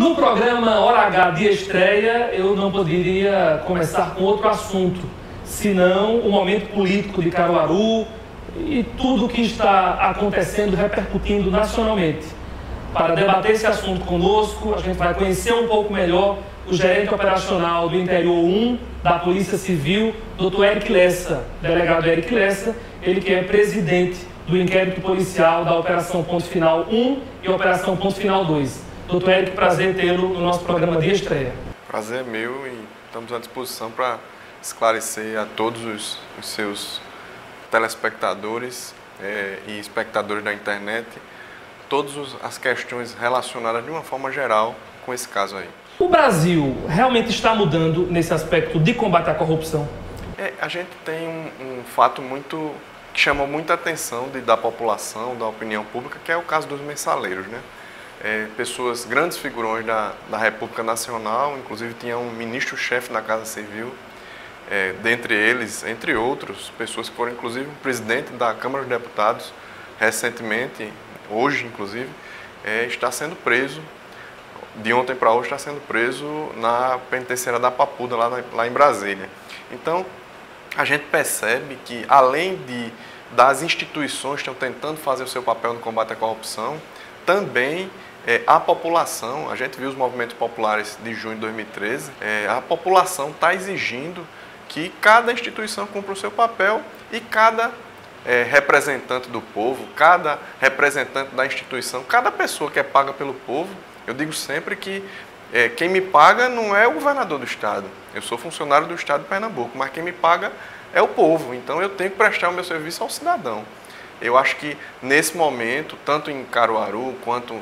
No programa Hora H de estreia, eu não poderia começar com outro assunto, senão o momento político de Caruaru e tudo o que está acontecendo, repercutindo nacionalmente. Para debater esse assunto conosco, a gente vai conhecer um pouco melhor o gerente operacional do Interior 1 da Polícia Civil, Dr. Eric Lessa, delegado Eric Lessa, ele que é presidente do inquérito policial da Operação Ponto Final 1 e Operação Ponto Final 2. Dr. Eric, prazer tê-lo no nosso programa de estreia. Prazer é meu e estamos à disposição para esclarecer a todos os seus telespectadores e espectadores da internet todas as questões relacionadas de uma forma geral com esse caso aí. O Brasil realmente está mudando nesse aspecto de combate à corrupção? A gente tem um fato que chama muita atenção da população, da opinião pública, que é o caso dos mensaleiros, né? Pessoas, grandes figurões da República Nacional, inclusive tinha um ministro-chefe da Casa Civil, dentre eles, entre outros, pessoas que foram inclusive o presidente da Câmara dos Deputados recentemente, hoje inclusive, está sendo preso, de ontem para hoje está sendo preso na penitenciária da Papuda, lá em Brasília. Então, a gente percebe que além das instituições que estão tentando fazer o seu papel no combate à corrupção, também a população, a gente viu os movimentos populares de junho de 2013, a população está exigindo que cada instituição cumpra o seu papel e cada representante do povo, cada representante da instituição, cada pessoa que é paga pelo povo, eu digo sempre que quem me paga não é o governador do estado, eu sou funcionário do estado de Pernambuco, mas quem me paga é o povo, então eu tenho que prestar o meu serviço ao cidadão. Eu acho que nesse momento, tanto em Caruaru quanto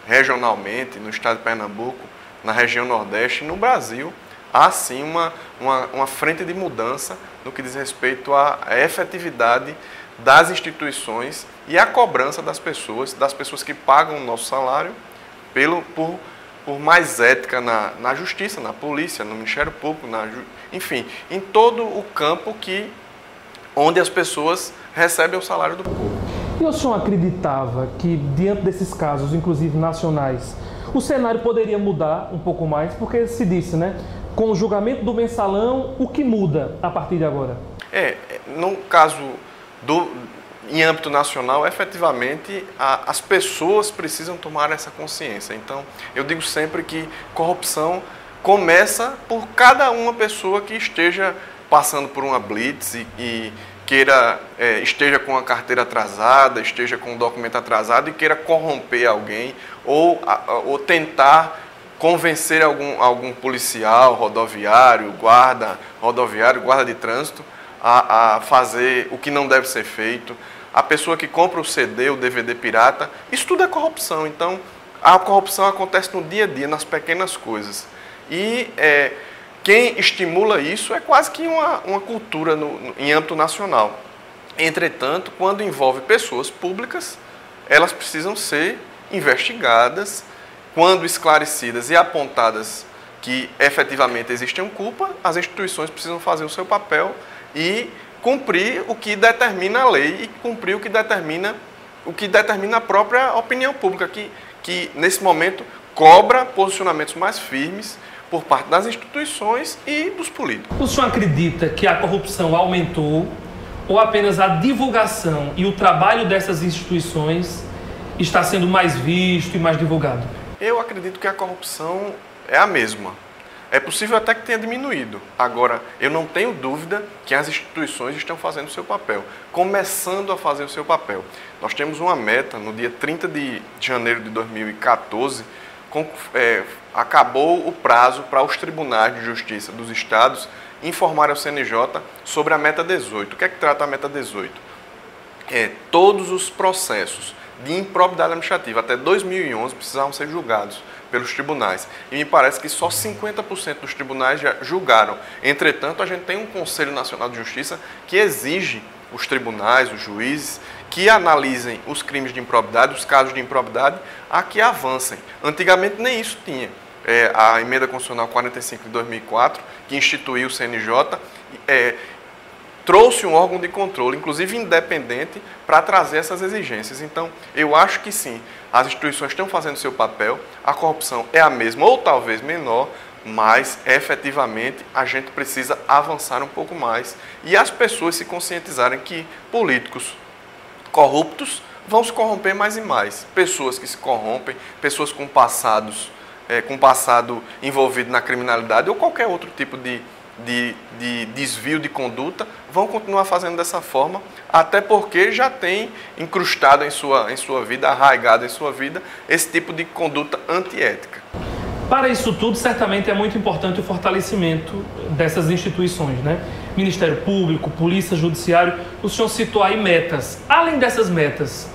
regionalmente, no estado de Pernambuco, na região Nordeste e no Brasil, há sim uma frente de mudança no que diz respeito à efetividade das instituições e à cobrança das pessoas que pagam o nosso salário por mais ética na justiça, na polícia, no Ministério Público, enfim, em todo o campo onde as pessoas recebem o salário do povo. E o senhor acreditava que, diante desses casos, inclusive nacionais, o cenário poderia mudar um pouco mais? Porque se disse, né? Com o julgamento do mensalão, o que muda a partir de agora? No caso em âmbito nacional, efetivamente, as pessoas precisam tomar essa consciência. Então, eu digo sempre que corrupção começa por cada uma pessoa que esteja passando por uma blitz e esteja com a carteira atrasada, esteja com o documento atrasado e queira corromper alguém ou tentar convencer algum policial rodoviário, guarda de trânsito a fazer o que não deve ser feito. A pessoa que compra o CD, o DVD pirata, isso tudo é corrupção. Então, a corrupção acontece no dia a dia, nas pequenas coisas. E quem estimula isso é quase que uma cultura em âmbito nacional. Entretanto, quando envolve pessoas públicas, elas precisam ser investigadas. Quando esclarecidas e apontadas que efetivamente existe uma culpa, as instituições precisam fazer o seu papel e cumprir o que determina a lei e cumprir o que determina a própria opinião pública, que nesse momento cobra posicionamentos mais firmes por parte das instituições e dos políticos. O senhor acredita que a corrupção aumentou ou apenas a divulgação e o trabalho dessas instituições está sendo mais visto e mais divulgado? Eu acredito que a corrupção é a mesma. É possível até que tenha diminuído. Agora, eu não tenho dúvida que as instituições estão fazendo o seu papel, começando a fazer o seu papel. Nós temos uma meta, no dia 30 de janeiro de 2014, acabou o prazo para os tribunais de justiça dos estados informarem ao CNJ sobre a meta 18. O que é que trata a meta 18? Todos os processos de improbidade administrativa até 2011 precisavam ser julgados pelos tribunais. E me parece que só 50% dos tribunais já julgaram. Entretanto, a gente tem um Conselho Nacional de Justiça que exige os tribunais, os juízes, que analisem os crimes de improbidade, os casos de improbidade, a que avancem. Antigamente nem isso tinha. A Emenda Constitucional 45 de 2004, que instituiu o CNJ, trouxe um órgão de controle, inclusive independente, para trazer essas exigências. Então, eu acho que sim, as instituições estão fazendo seu papel, a corrupção é a mesma ou talvez menor, mas efetivamente a gente precisa avançar um pouco mais e as pessoas se conscientizarem que políticos corruptos vão se corromper mais e mais. Pessoas que se corrompem, pessoas com passado envolvido na criminalidade ou qualquer outro tipo de desvio de conduta, vão continuar fazendo dessa forma, até porque já tem incrustado em sua vida, arraigado em sua vida, esse tipo de conduta antiética. Para isso tudo, certamente é muito importante o fortalecimento dessas instituições, né? Ministério Público, Polícia, Judiciário, o senhor citou aí metas. Além dessas metas,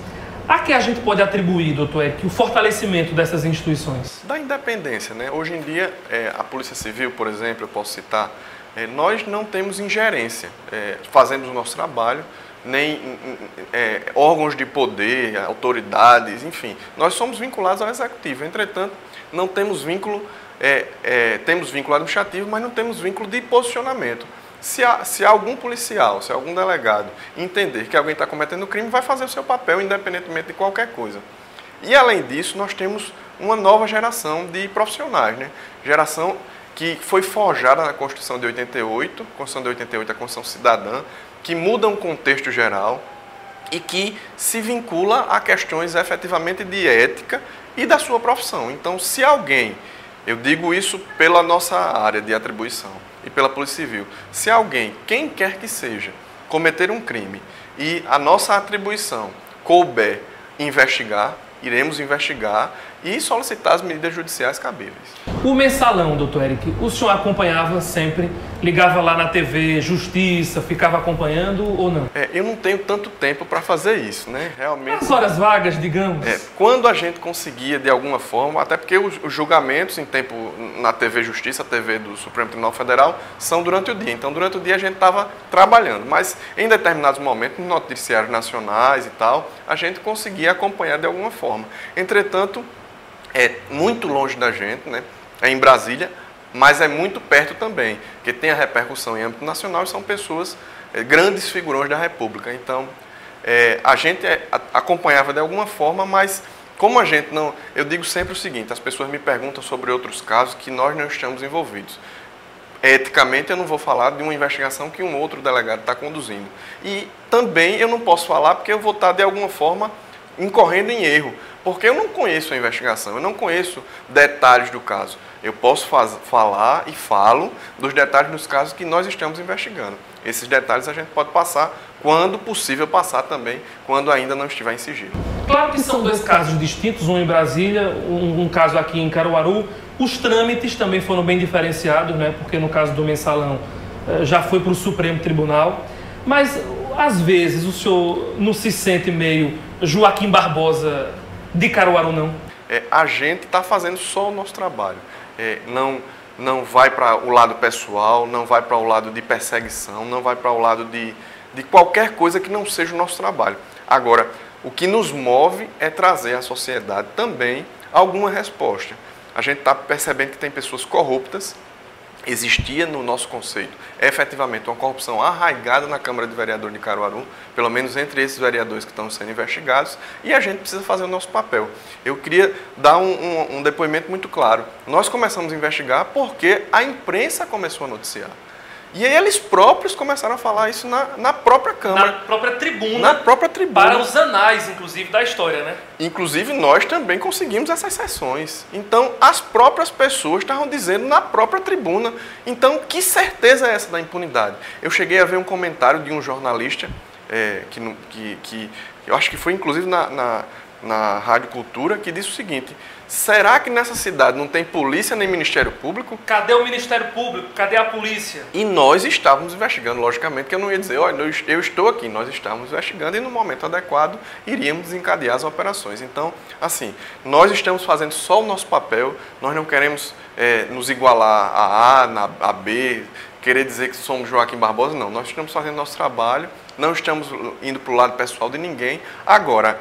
a que a gente pode atribuir, doutor Eric, o fortalecimento dessas instituições? Da independência, né? Hoje em dia, a Polícia Civil, por exemplo, eu posso citar, nós não temos ingerência, fazemos o nosso trabalho, nem órgãos de poder, autoridades, enfim. Nós somos vinculados ao Executivo, entretanto, não temos vínculo, temos vínculo administrativo, mas não temos vínculo de posicionamento. Se algum policial, se algum delegado entender que alguém está cometendo crime, vai fazer o seu papel, independentemente de qualquer coisa. E, além disso, nós temos uma nova geração de profissionais, né? Geração que foi forjada na Constituição de 88, Constituição de 88 é a Constituição Cidadã, que muda um contexto geral e que se vincula a questões efetivamente de ética e da sua profissão. Então, se alguém, eu digo isso pela nossa área de atribuição e pela Polícia Civil, se alguém, quem quer que seja, cometer um crime e a nossa atribuição couber investigar, iremos investigar e solicitar as medidas judiciais cabíveis. O mensalão, doutor Eric, o senhor acompanhava sempre? Ligava lá na TV Justiça, ficava acompanhando ou não? Eu não tenho tanto tempo para fazer isso, né? Realmente. Nas horas vagas, digamos? Quando a gente conseguia, de alguma forma, até porque os julgamentos em tempo na TV Justiça, a TV do Supremo Tribunal Federal, são durante o dia. Então, durante o dia a gente estava trabalhando, mas em determinados momentos, nos noticiários nacionais e tal, a gente conseguia acompanhar de alguma forma. Entretanto, é muito longe da gente, né? É em Brasília, mas é muito perto também, porque tem a repercussão em âmbito nacional e são pessoas, grandes figurões da República. Então, a gente acompanhava de alguma forma, mas como a gente não... Eu digo sempre o seguinte, as pessoas me perguntam sobre outros casos que nós não estamos envolvidos. Eticamente, eu não vou falar de uma investigação que um outro delegado está conduzindo. E também eu não posso falar porque eu vou estar, de alguma forma, incorrendo em erro, porque eu não conheço a investigação, eu não conheço detalhes do caso. Eu posso falar e falo dos detalhes dos casos que nós estamos investigando. Esses detalhes a gente pode passar quando possível passar também, quando ainda não estiver em sigilo. Claro que são dois casos distintos, um em Brasília, um caso aqui em Caruaru. Os trâmites também foram bem diferenciados, né? Porque no caso do mensalão já foi para o Supremo Tribunal. Mas, às vezes, o senhor não se sente meio Joaquim Barbosa de Caruaru, não? A gente está fazendo só o nosso trabalho. Não vai para o lado pessoal, não vai para o lado de perseguição, não vai para o lado de qualquer coisa que não seja o nosso trabalho. Agora, o que nos move é trazer à sociedade também alguma resposta. A gente está percebendo que tem pessoas corruptas. Existia no nosso conceito, efetivamente, uma corrupção arraigada na Câmara de Vereadores de Caruaru, pelo menos entre esses vereadores que estão sendo investigados, e a gente precisa fazer o nosso papel. Eu queria dar um depoimento muito claro. Nós começamos a investigar porque a imprensa começou a noticiar. E eles próprios começaram a falar isso na própria Câmara. Na própria tribuna. Na própria tribuna. Para os anais, inclusive, da história, né? Inclusive, nós também conseguimos essas sessões. Então, as próprias pessoas estavam dizendo na própria tribuna. Então, que certeza é essa da impunidade? Eu cheguei a ver um comentário de um jornalista, que eu acho que foi, inclusive, na Rádio Cultura, que disse o seguinte: será que nessa cidade não tem polícia nem Ministério Público? Cadê o Ministério Público? Cadê a polícia? E nós estávamos investigando, logicamente, que eu não ia dizer, olha, eu estou aqui, nós estávamos investigando e no momento adequado iríamos desencadear as operações. Então, assim, nós estamos fazendo só o nosso papel, nós não queremos nos igualar a A, a B, querer dizer que somos Joaquim Barbosa, não. Nós estamos fazendo nosso trabalho, não estamos indo para o lado pessoal de ninguém. Agora,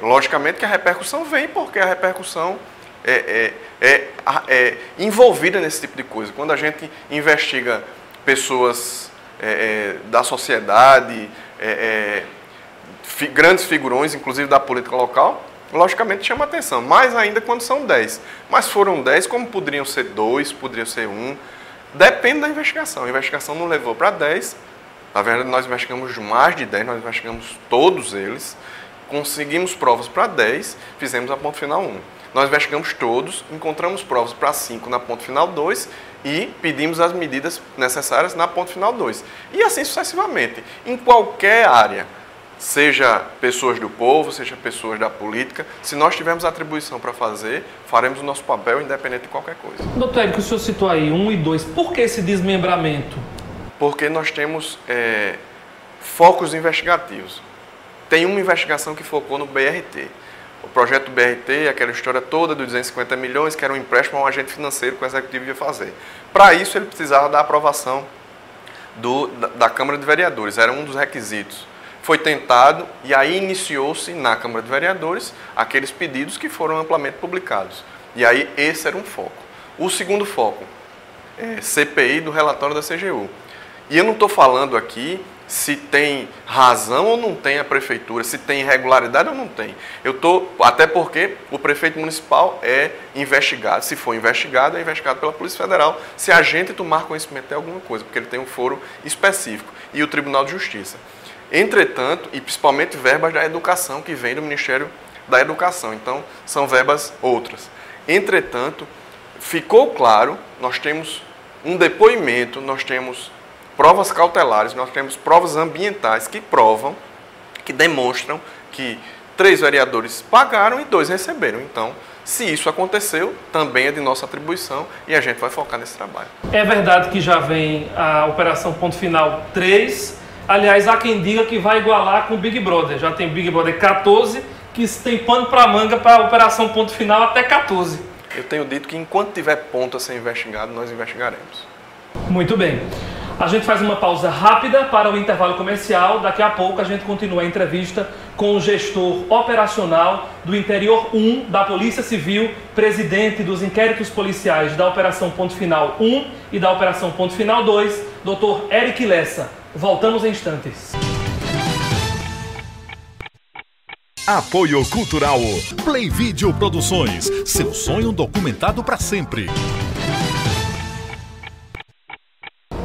logicamente que a repercussão vem, porque a repercussão é envolvida nesse tipo de coisa. Quando a gente investiga pessoas da sociedade, grandes figurões, inclusive da política local, logicamente chama atenção, mais ainda quando são 10. Mas foram 10, como poderiam ser 2, poderiam ser 1, depende da investigação. A investigação não levou para 10, na verdade nós investigamos mais de 10, nós investigamos todos eles, conseguimos provas para 10, fizemos a ponto final 1. Nós investigamos todos, encontramos provas para 5 na ponto final 2 e pedimos as medidas necessárias na ponto final 2. E assim sucessivamente, em qualquer área, seja pessoas do povo, seja pessoas da política, se nós tivermos atribuição para fazer, faremos o nosso papel independente de qualquer coisa. Doutor Érico, o senhor citou aí 1 e 2, por que esse desmembramento? Porque nós temos focos investigativos. Tem uma investigação que focou no BRT. O projeto BRT, aquela história toda dos 250 milhões, que era um empréstimo a um agente financeiro que o executivo ia fazer. Para isso, ele precisava da aprovação da Câmara de Vereadores, era um dos requisitos. Foi tentado e aí iniciou-se na Câmara de Vereadores aqueles pedidos que foram amplamente publicados. E aí esse era um foco. O segundo foco, CPI do relatório da CGU. E eu não estou falando aqui se tem razão ou não tem a prefeitura, se tem irregularidade ou não tem. Até porque o prefeito municipal é investigado, se for investigado, é investigado pela Polícia Federal, se a gente tomar conhecimento de alguma coisa, porque ele tem um foro específico, e o Tribunal de Justiça. Entretanto, e principalmente verbas da educação, que vem do Ministério da Educação, então são verbas outras. Entretanto, ficou claro, nós temos um depoimento, nós temos provas cautelares, nós temos provas ambientais que provam, que demonstram que 3 vereadores pagaram e 2 receberam. Então, se isso aconteceu, também é de nossa atribuição e a gente vai focar nesse trabalho. É verdade que já vem a Operação Ponto Final 3, aliás, há quem diga que vai igualar com o Big Brother. Já tem Big Brother 14, que tem pano para manga para a Operação Ponto Final até 14. Eu tenho dito que enquanto tiver ponto a ser investigado, nós investigaremos. Muito bem. A gente faz uma pausa rápida para o intervalo comercial. Daqui a pouco a gente continua a entrevista com o gestor operacional do Interior 1 da Polícia Civil, presidente dos inquéritos policiais da Operação Ponto Final 1 e da Operação Ponto Final 2, Dr. Érico Lessa. Voltamos em instantes. Apoio Cultural Play Video Produções. Seu sonho documentado para sempre.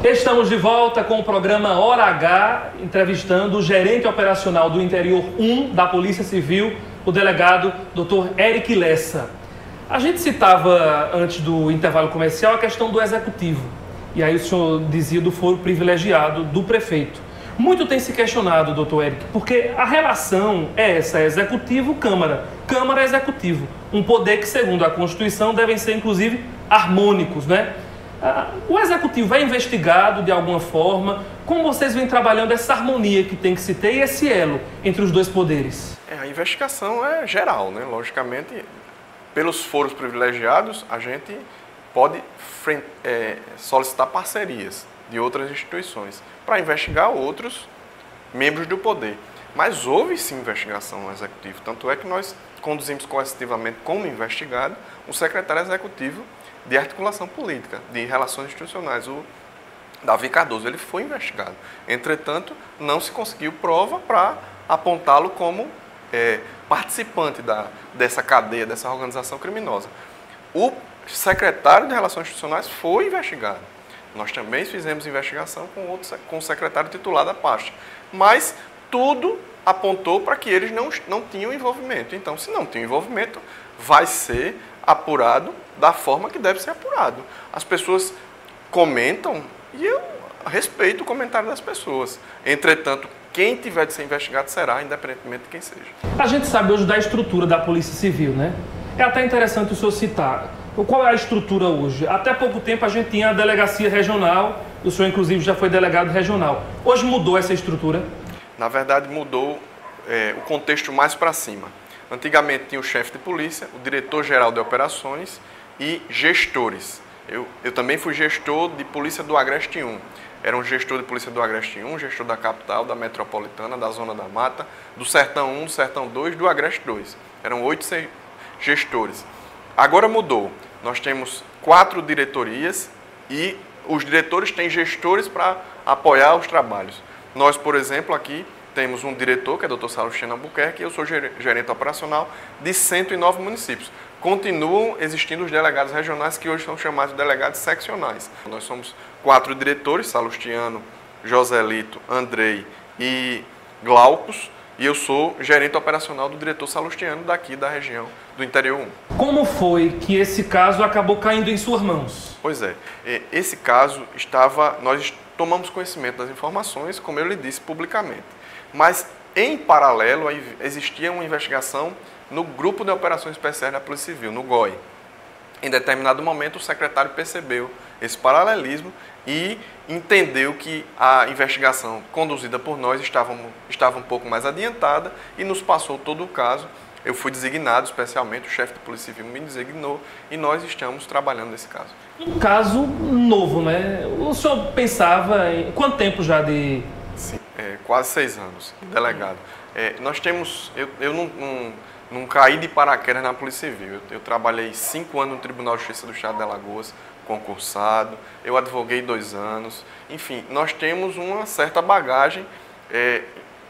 Estamos de volta com o programa Hora H, entrevistando o gerente operacional do Interior 1 da Polícia Civil, o delegado Dr. Érico Lessa. A gente citava, antes do intervalo comercial, a questão do executivo. E aí o senhor dizia do foro privilegiado do prefeito. Muito tem se questionado, doutor Érico, porque a relação é essa, executivo-câmara, câmara-executivo. Um poder que, segundo a Constituição, devem ser, inclusive, harmônicos, né? O executivo é investigado de alguma forma. Como vocês vêm trabalhando essa harmonia que tem que se ter e esse elo entre os dois poderes? A investigação é geral, né? Logicamente, pelos foros privilegiados, a gente pode solicitar parcerias de outras instituições para investigar outros membros do poder. Mas houve sim investigação no executivo, tanto é que nós conduzimos coercitivamente como investigado o secretário executivo de articulação política, de relações institucionais, o Davi Cardoso. Ele foi investigado. Entretanto, não se conseguiu prova para apontá-lo como participante dessa cadeia, dessa organização criminosa. O secretário de Relações Institucionais foi investigado. Nós também fizemos investigação com o secretário titular da pasta. Mas tudo apontou para que eles não tinham envolvimento. Então, se não tinham envolvimento, vai ser apurado da forma que deve ser apurado. As pessoas comentam e eu respeito o comentário das pessoas. Entretanto, quem tiver de ser investigado será, independentemente de quem seja. A gente sabe hoje da estrutura da Polícia Civil, né? É até interessante o senhor citar. Qual é a estrutura hoje? Até pouco tempo a gente tinha a delegacia regional, o senhor inclusive já foi delegado regional. Hoje mudou essa estrutura? Na verdade mudou o contexto mais para cima. Antigamente tinha o chefe de polícia, o diretor-geral de operações e gestores. Eu também fui gestor de polícia do Agreste 1. Era um gestor de polícia do Agreste 1, gestor da capital, da metropolitana, da zona da mata, do Sertão 1, do Sertão 2, do Agreste 2. Eram 8 gestores. Agora mudou. Nós temos 4 diretorias e os diretores têm gestores para apoiar os trabalhos. Nós, por exemplo, aqui temos um diretor, que é o Dr. Salustiano Albuquerque, e eu sou gerente operacional de 109 municípios. Continuam existindo os delegados regionais, que hoje são chamados de delegados seccionais. Nós somos 4 diretores, Salustiano, Joselito, Andrei e Glaucus, e eu sou gerente operacional do diretor Salustiano daqui da região do Interior 1. Como foi que esse caso acabou caindo em suas mãos? Pois é, esse caso nós tomamos conhecimento das informações, como eu lhe disse publicamente, mas em paralelo existia uma investigação no Grupo de Operações Especiais da Polícia Civil, no GOI. Em determinado momento o secretário percebeu esse paralelismo e entendeu que a investigação conduzida por nós estava um pouco mais adiantada e nos passou todo o caso. Eu fui designado, especialmente o chefe de Polícia Civil me designou e nós estamos trabalhando nesse caso. Um caso novo, né? O senhor pensava em quanto tempo já de... Sim, quase 6 anos, delegado. Nós temos... Eu não caí de paraquedas na Polícia Civil. Eu trabalhei 5 anos no Tribunal de Justiça do Estado de Alagoas, concursado. Eu advoguei 2 anos. Enfim, nós temos uma certa bagagem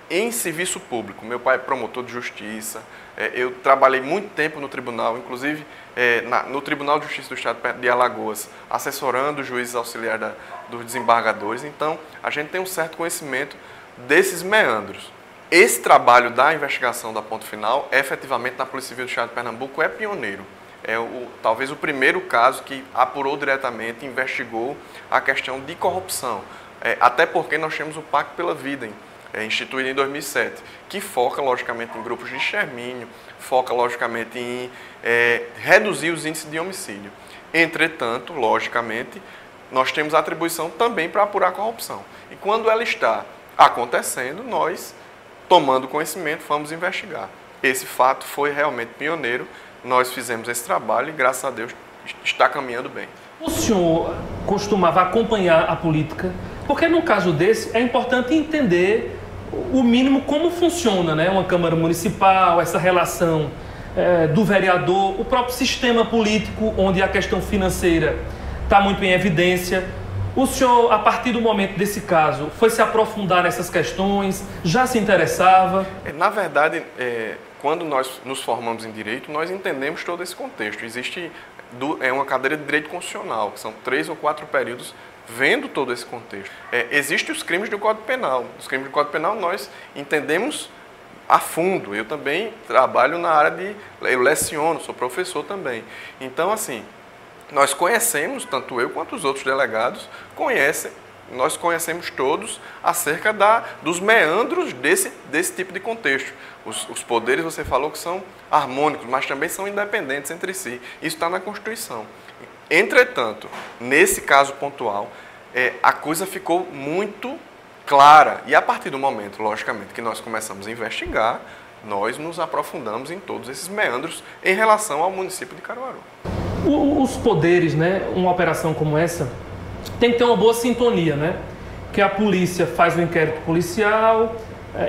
em serviço público. Meu pai é promotor de justiça. Eu trabalhei muito tempo no tribunal, inclusive no Tribunal de Justiça do Estado de Alagoas, assessorando os juízes auxiliares dos desembargadores. Então, a gente tem um certo conhecimento desses meandros. Esse trabalho da investigação da Ponto Final, efetivamente, na Polícia Civil do Estado de Pernambuco, é pioneiro. Talvez o primeiro caso que apurou diretamente, investigou a questão de corrupção. Até porque nós temos o Pacto pela Vida, instituído em 2007, que foca, logicamente, em grupos de extermínio, foca, logicamente, em reduzir os índices de homicídio. Entretanto, logicamente, nós temos a atribuição também para apurar a corrupção. E quando ela está acontecendo, nós, tomando conhecimento, vamos investigar. Esse fato foi realmente pioneiro, nós fizemos esse trabalho e, graças a Deus, está caminhando bem. O senhor costumava acompanhar a política? Porque, num caso desse, é importante entender o mínimo como funciona, né? Uma Câmara Municipal, essa relação do vereador, o próprio sistema político, onde a questão financeira está muito em evidência. O senhor, a partir do momento desse caso, foi se aprofundar nessas questões? Já se interessava? Na verdade, quando nós nos formamos em Direito, nós entendemos todo esse contexto. Existe uma cadeira de Direito Constitucional, que são 3 ou 4 períodos vendo todo esse contexto. Existem os crimes do Código Penal. Os crimes do Código Penal nós entendemos a fundo. Eu também trabalho na área eu leciono, sou professor também. Então, assim, nós conhecemos, tanto eu quanto os outros delegados nós conhecemos todos acerca dos meandros desse tipo de contexto. Os poderes, você falou que são harmônicos, mas também são independentes entre si. Isso está na Constituição. Entretanto, nesse caso pontual, a coisa ficou muito clara. E a partir do momento, logicamente, que nós começamos a investigar, nós nos aprofundamos em todos esses meandros em relação ao município de Caruaru. Os poderes, né, uma operação como essa, tem que ter uma boa sintonia, né? Que a polícia faz o inquérito policial,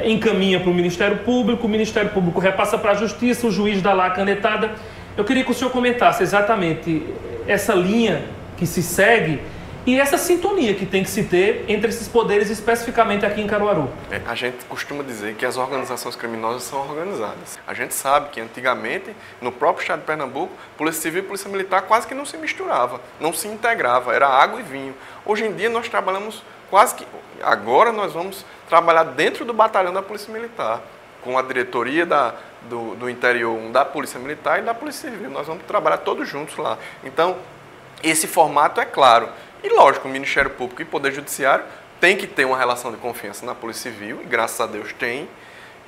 encaminha para o Ministério Público repassa para a Justiça, o juiz dá lá a canetada. Eu queria que o senhor comentasse exatamente essa linha que se segue e essa sintonia que tem que se ter entre esses poderes, especificamente aqui em Caruaru. A gente costuma dizer que as organizações criminosas são organizadas. A gente sabe que antigamente, no próprio estado de Pernambuco, Polícia Civil e Polícia Militar quase que não se misturava, não se integrava, era água e vinho. Hoje em dia nós trabalhamos agora nós vamos trabalhar dentro do batalhão da Polícia Militar, com a diretoria do Interior 1 da Polícia Militar e da Polícia Civil. Nós vamos trabalhar todos juntos lá. Então, esse formato é claro. E, lógico, o Ministério Público e o Poder Judiciário tem que ter uma relação de confiança na Polícia Civil, e graças a Deus tem.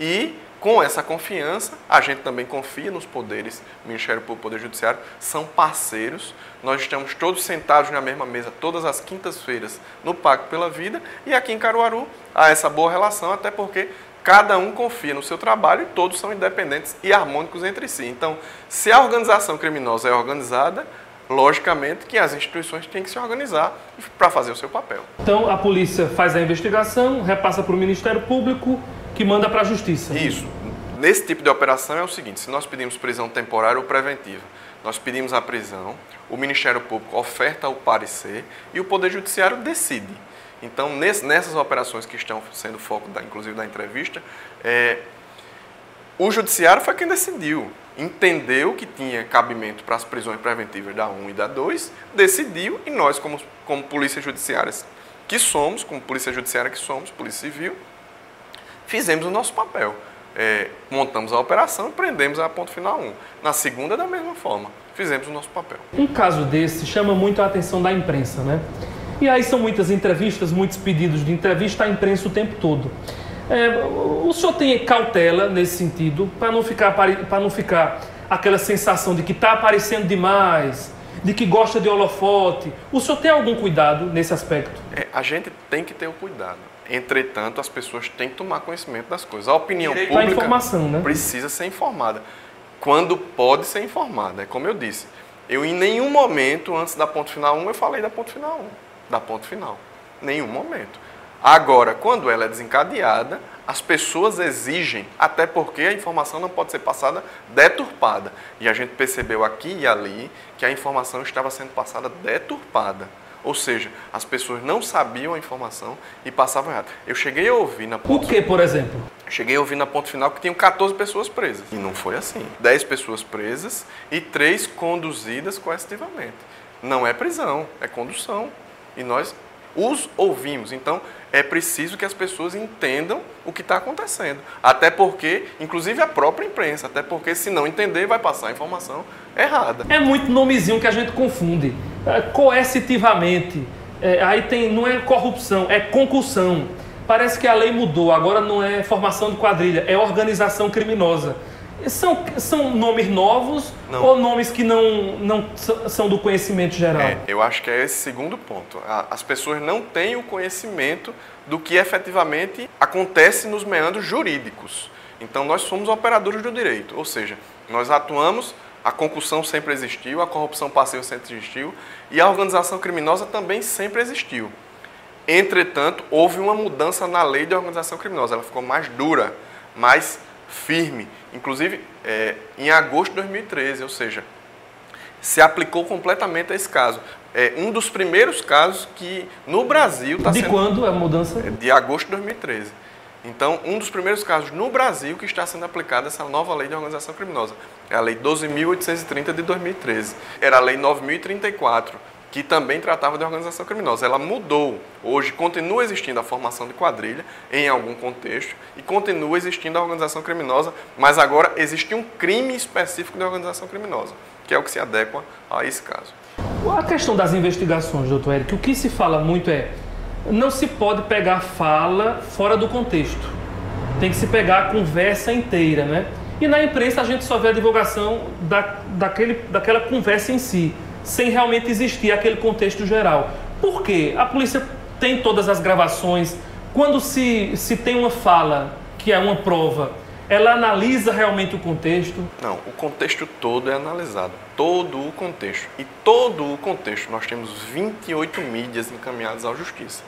E, com essa confiança, a gente também confia nos poderes. O Ministério Público e o Poder Judiciário são parceiros. Nós estamos todos sentados na mesma mesa todas as quintas-feiras no Pacto pela Vida. E aqui em Caruaru há essa boa relação, até porque cada um confia no seu trabalho e todos são independentes e harmônicos entre si. Então, se a organização criminosa é organizada, logicamente que as instituições têm que se organizar para fazer o seu papel. Então, a polícia faz a investigação, repassa para o Ministério Público, que manda para a Justiça. Isso. Nesse tipo de operação é o seguinte: se nós pedimos prisão temporária ou preventiva, nós pedimos a prisão, o Ministério Público oferta o parecer e o Poder Judiciário decide. Então, nessas operações que estão sendo foco, inclusive, da entrevista, o judiciário foi quem decidiu, entendeu que tinha cabimento para as prisões preventivas da 1 e da 2, decidiu, e nós, como polícia judiciária que somos, polícia civil, fizemos o nosso papel. Montamos a operação e prendemos a ponto final 1. Na segunda, da mesma forma, fizemos o nosso papel. Um caso desse chama muito a atenção da imprensa, né? E aí são muitas entrevistas, muitos pedidos de entrevista à imprensa o tempo todo. O senhor tem cautela nesse sentido, para não ficar aquela sensação de que está aparecendo demais, de que gosta de holofote? O senhor tem algum cuidado nesse aspecto? A gente tem que ter o cuidado. Entretanto, as pessoas têm que tomar conhecimento das coisas. A opinião Direito pública à informação, né? Precisa ser informada. Quando pode ser informada. É como eu disse. Eu, em nenhum momento, antes da ponto final 1, eu falei da ponto final 1. Da ponto final. Nenhum momento. Agora, quando ela é desencadeada, as pessoas exigem, até porque a informação não pode ser passada deturpada. E a gente percebeu aqui e ali que a informação estava sendo passada deturpada. Ou seja, as pessoas não sabiam a informação e passavam errado. Eu cheguei a ouvir na ponto... O que, por exemplo? Cheguei a ouvir na ponto final que tinham 14 pessoas presas. E não foi assim. 10 pessoas presas e 3 conduzidas coercitivamente. Não é prisão, é condução. E nós os ouvimos. Então, é preciso que as pessoas entendam o que está acontecendo. Até porque, inclusive a própria imprensa, até porque se não entender, vai passar a informação errada. É muito nomezinho que a gente confunde. Coercitivamente. Não é corrupção, é concussão. Parece que a lei mudou, agora não é formação de quadrilha, é organização criminosa. São nomes novos não. Ou nomes que não são do conhecimento geral? Eu acho que é esse segundo ponto. As pessoas não têm o conhecimento do que efetivamente acontece nos meandros jurídicos. Então, nós somos operadores do direito, ou seja, nós atuamos, a concussão sempre existiu, a corrupção passiva sempre existiu e a organização criminosa também sempre existiu. Entretanto, houve uma mudança na lei de organização criminosa, ela ficou mais dura, mais firme, inclusive em agosto de 2013, ou seja, se aplicou completamente a esse caso. Um dos primeiros casos que no Brasil está sendo... De quando a mudança? De agosto de 2013. Então, um dos primeiros casos no Brasil que está sendo aplicada essa nova lei de organização criminosa. É a Lei 12.830 de 2013. Era a Lei 9.034, que também tratava de organização criminosa. Ela mudou. Hoje continua existindo a formação de quadrilha em algum contexto e continua existindo a organização criminosa, mas agora existe um crime específico de organização criminosa, que é o que se adequa a esse caso. A questão das investigações, doutor Eric, o que se fala muito não se pode pegar fala fora do contexto. Tem que se pegar a conversa inteira, né? E na imprensa a gente só vê a divulgação daquela conversa em si, sem realmente existir aquele contexto geral. Por quê? A polícia tem todas as gravações. Quando se tem uma fala, que é uma prova, ela analisa realmente o contexto? Não, o contexto todo é analisado. Todo o contexto. E todo o contexto. Nós temos 28 mídias encaminhadas à Justiça.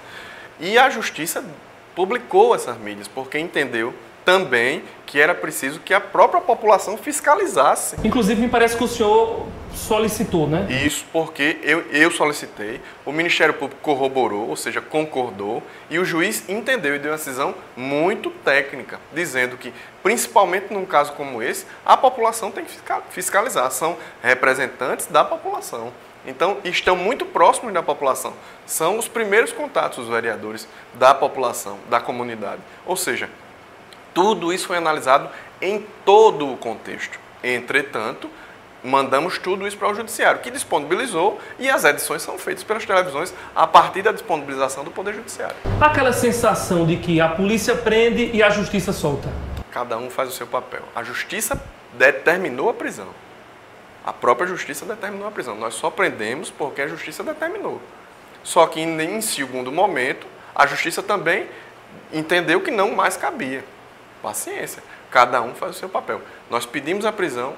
E a Justiça publicou essas mídias, porque entendeu também que era preciso que a própria população fiscalizasse. Inclusive, me parece que o senhor solicitou, né? Isso, porque eu solicitei, o Ministério Público corroborou, ou seja, concordou, e o juiz entendeu e deu uma decisão muito técnica, dizendo que, principalmente num caso como esse, a população tem que fiscalizar, são representantes da população. Então, estão muito próximos da população. São os primeiros contatos, os vereadores, da população, da comunidade. Ou seja, tudo isso foi analisado em todo o contexto. Entretanto, mandamos tudo isso para o Judiciário, que disponibilizou, e as edições são feitas pelas televisões a partir da disponibilização do Poder Judiciário. Aquela sensação de que a polícia prende e a Justiça solta. Cada um faz o seu papel. A Justiça determinou a prisão. A própria Justiça determinou a prisão. Nós só prendemos porque a Justiça determinou. Só que, em segundo momento, a Justiça também entendeu que não mais cabia. Paciência. Cada um faz o seu papel. Nós pedimos a prisão,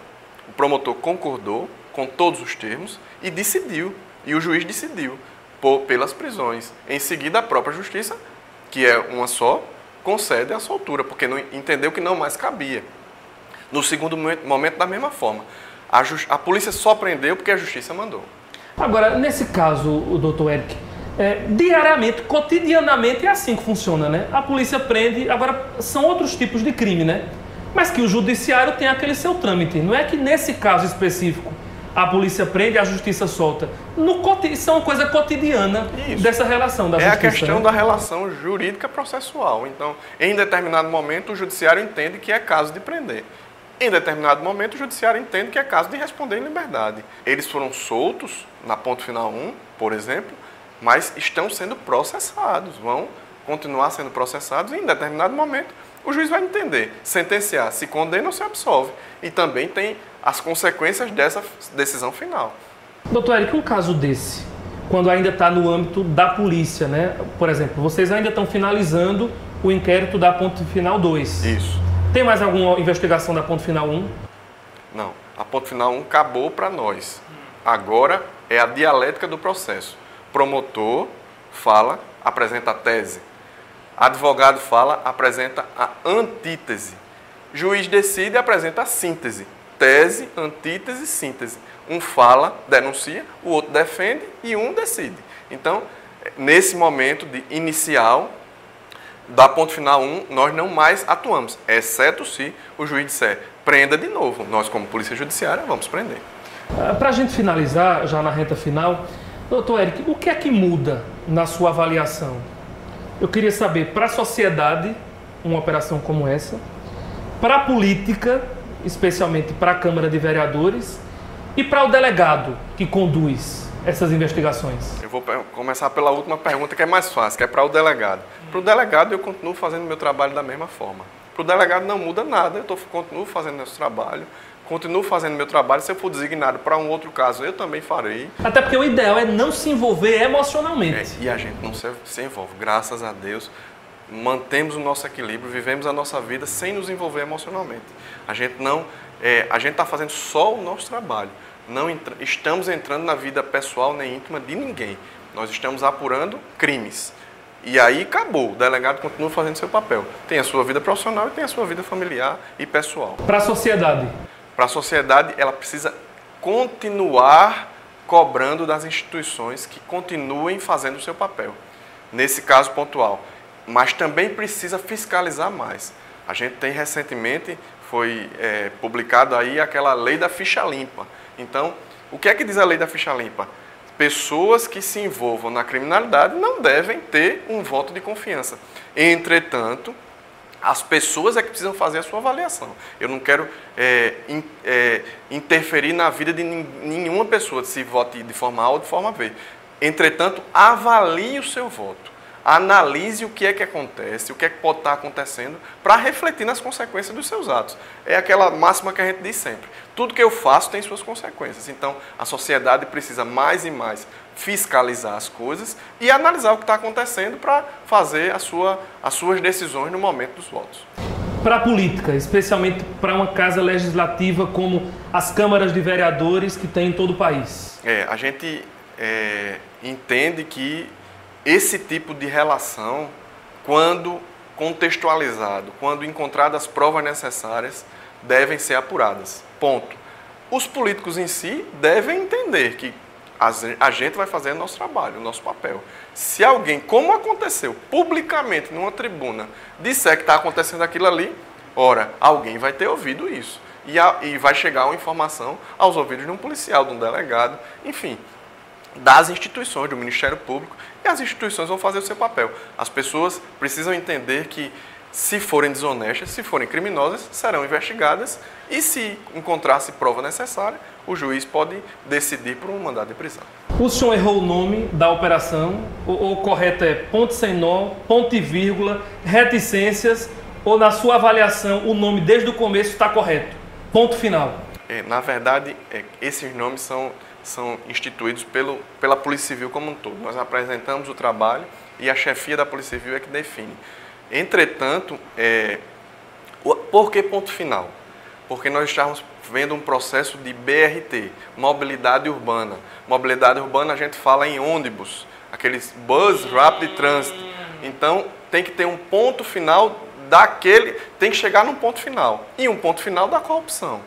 o promotor concordou com todos os termos e decidiu. E o juiz decidiu pelas prisões. Em seguida, a própria Justiça, que é uma só, concede a soltura, porque não, entendeu que não mais cabia. No segundo momento, da mesma forma. A polícia só prendeu porque a Justiça mandou. Agora, nesse caso, o doutor Eric, Diariamente, cotidianamente é assim que funciona, né? A polícia prende, agora são outros tipos de crime, né? Mas que o judiciário tem aquele seu trâmite. Não é que nesse caso específico a polícia prende e a justiça solta. Isso é uma coisa cotidiana dessa relação da justiça. É a questão da relação jurídica processual. Então, em determinado momento, o judiciário entende que é caso de prender. Em determinado momento, o judiciário entende que é caso de responder em liberdade. Eles foram soltos na ponto final 1, por exemplo, mas estão sendo processados, vão continuar sendo processados e em determinado momento o juiz vai entender, sentenciar, se condena ou se absolve. E também tem as consequências dessa decisão final. Doutor Eric, um caso desse, quando ainda está no âmbito da polícia, né? Por exemplo, vocês ainda estão finalizando o inquérito da ponto final 2. Isso. Tem mais alguma investigação da ponto final 1? Não, a ponto final 1 acabou para nós. Agora é a dialética do processo. Promotor fala, apresenta a tese. Advogado fala, apresenta a antítese. Juiz decide e apresenta a síntese. Tese, antítese, síntese. Um fala, denuncia, o outro defende e um decide. Então, nesse momento de inicial, da ponto final 1, nós não mais atuamos, exceto se o juiz disser, prenda de novo. Nós, como Polícia Judiciária, vamos prender. Para a gente finalizar, já na reta final, doutor Eric, o que é que muda na sua avaliação? Eu queria saber, para a sociedade, uma operação como essa, para a política, especialmente para a Câmara de Vereadores, e para o delegado que conduz essas investigações? Eu vou começar pela última pergunta, que é mais fácil, que é para o delegado. Para o delegado, eu continuo fazendo meu trabalho da mesma forma. Para o delegado não muda nada, eu continuo fazendo meu trabalho, continuo fazendo meu trabalho. Se eu for designado para um outro caso, eu também farei. Até porque o ideal é não se envolver emocionalmente. E a gente não se envolve. Graças a Deus, mantemos o nosso equilíbrio, vivemos a nossa vida sem nos envolver emocionalmente. A gente está fazendo só o nosso trabalho. Não estamos entrando na vida pessoal nem íntima de ninguém. Nós estamos apurando crimes. E aí acabou. O delegado continua fazendo seu papel. Tem a sua vida profissional e tem a sua vida familiar e pessoal. Para a sociedade? Para a sociedade, ela precisa continuar cobrando das instituições que continuem fazendo o seu papel. Nesse caso pontual. Mas também precisa fiscalizar mais. A gente tem recentemente, foi publicado aí aquela lei da ficha limpa. Então, o que é que diz a lei da ficha limpa? Pessoas que se envolvam na criminalidade não devem ter um voto de confiança. Entretanto, as pessoas é que precisam fazer a sua avaliação. Eu não quero interferir na vida de nenhuma pessoa, se vote de forma A ou de forma B. Entretanto, avalie o seu voto. Analise o que é que acontece, o que é que pode estar acontecendo, para refletir nas consequências dos seus atos. É aquela máxima que a gente diz sempre. Tudo que eu faço tem suas consequências. Então, a sociedade precisa mais e mais fiscalizar as coisas e analisar o que está acontecendo para fazer as suas decisões no momento dos votos. Para a política, especialmente para uma casa legislativa como as câmaras de vereadores que tem em todo o país. A gente entende que esse tipo de relação, quando contextualizado, quando encontradas as provas necessárias, devem ser apuradas. Ponto. Os políticos em si devem entender que a gente vai fazer o nosso trabalho, o nosso papel. Se alguém, como aconteceu publicamente numa tribuna, disser que está acontecendo aquilo ali, ora, alguém vai ter ouvido isso. E vai chegar uma informação aos ouvidos de um policial, de um delegado, enfim, das instituições, do Ministério Público, e as instituições vão fazer o seu papel. As pessoas precisam entender que, se forem desonestas, se forem criminosas, serão investigadas e, se encontrar-se prova necessária, o juiz pode decidir por um mandado de prisão. O senhor errou o nome da operação, ou correto é ponto sem nó, ponto e vírgula, reticências, ou na sua avaliação o nome desde o começo está correto? Ponto final. Na verdade, esses nomes são instituídos pela Polícia Civil como um todo. Nós apresentamos o trabalho e a chefia da Polícia Civil é que define. Entretanto, por que ponto final? Porque nós estamos vendo um processo de BRT, mobilidade urbana. Mobilidade urbana a gente fala em ônibus, aqueles Bus Rapid Transit. Então, tem que ter um ponto final tem que chegar num ponto final. E um ponto final da corrupção.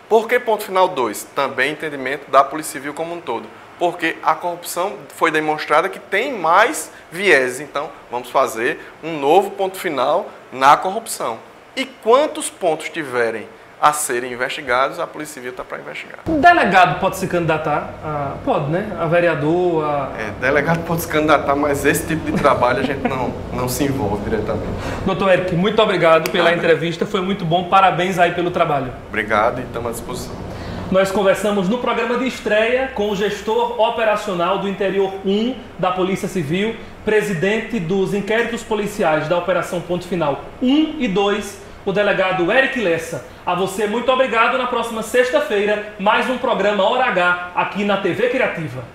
Por que ponto final 2? Também entendimento da Polícia Civil como um todo. porque a corrupção foi demonstrada que tem mais viés. Então, vamos fazer um novo ponto final na corrupção. E quantos pontos tiverem a serem investigados, a Polícia Civil está para investigar. O delegado pode se candidatar? Pode, né? A vereador, delegado pode se candidatar, mas esse tipo de trabalho a gente não se envolve diretamente. Doutor Eric, muito obrigado pela entrevista, foi muito bom, parabéns aí pelo trabalho. Obrigado e estamos à disposição. Nós conversamos no programa de estreia com o gestor operacional do Interior 1 da Polícia Civil, presidente dos inquéritos policiais da Operação Ponto Final 1 e 2, o delegado Eric Lessa. A você, muito obrigado. Na próxima sexta-feira, mais um programa Hora H aqui na TV Criativa.